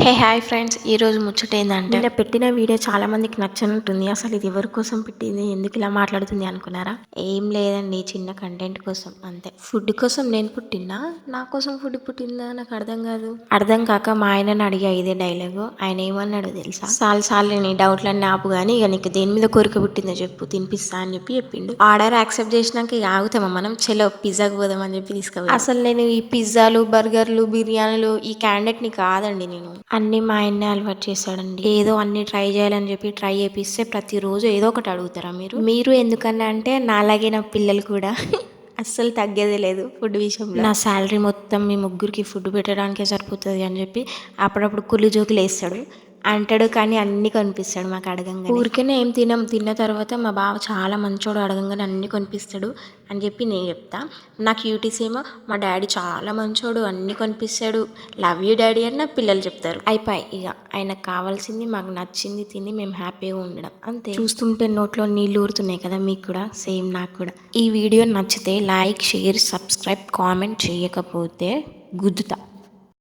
Hi friends, ఈరోజు ముచ్చట ఏంటంటే నిన్న పెట్టిన వీడియో చాలా మందికి నచ్చనట్టుంది. అసలు ఇది ఎవరి కోసం పెట్టింది, ఎందుకు ఇలా మాట్లాడుతుంది అనుకున్నారా? ఏం లేదండి, చిన్న కంటెంట్ కోసం అంతే. ఫుడ్ కోసం నేను పుట్టినా, నా కోసం ఫుడ్ పుట్టిందా నాకు అర్థం కాదు. అర్థం కాక మా ఆయనని అడిగా ఇదే డైలాగు. ఆయన ఏమన్నాడు తెలుసా? సాలు నీ డౌట్లన్నీ ఆపు కానీ ఇక నీకు దేని మీద కోరిక పుట్టిందో చెప్పు, తినిపిస్తా అని చెప్పి చెప్పిండు. ఆర్డర్ యాక్సెప్ట్ చేసినాక ఇక ఆగుతామా మనం? చెలో పిజ్జాకి పోదామని చెప్పి తీసుకుపోయి. అసలు నేను ఈ పిజ్జాలు, బర్గర్లు, బిర్యానీలు ఈ క్యాండిడేట్ ని కాదండి. నేను అన్ని మా ఆయన్నే అలవాటు చేశాడండి. ఏదో అన్ని ట్రై చేయాలని చెప్పి ట్రై చేపిస్తే ప్రతిరోజు ఏదో ఒకటి అడుగుతారా మీరు ఎందుకన్నా అంటే నాలాగే నా పిల్లలు కూడా అస్సలు తగ్గేదే లేదు ఫుడ్ విషయంలో. నా శాలరీ మొత్తం మీ ముగ్గురికి ఫుడ్ పెట్టడానికే సరిపోతుంది అని చెప్పి అప్పుడప్పుడు కుళ్ళు జోకులు వేస్తాడు అంటాడు, కానీ అన్ని కొనిపిస్తాడు మాకు అడగంగానే. ఊరికేనే ఏం తిన్న తర్వాత మా బావ చాలా మంచోడు, అడగంగానే అన్ని కొనిపిస్తాడు అని చెప్పి నేను చెప్తా. నా క్యూటీస్ ఏమో మా డాడీ చాలా మంచోడు, అన్ని కొనిపిస్తాడు, లవ్ యూ డాడీ అని నా పిల్లలు చెప్తారు. అయిపోయి ఇక ఆయనకు కావాల్సింది మాకు నచ్చింది తిని మేము హ్యాపీగా ఉండడం అంతే. చూస్తుంటే నోట్లో నీళ్ళు ఊరుతున్నాయి కదా మీకు కూడా, సేమ్ నాకు కూడా. ఈ వీడియో నచ్చితే లైక్, షేర్, సబ్స్క్రైబ్, కామెంట్ చేయకపోతే గుద్దుతా.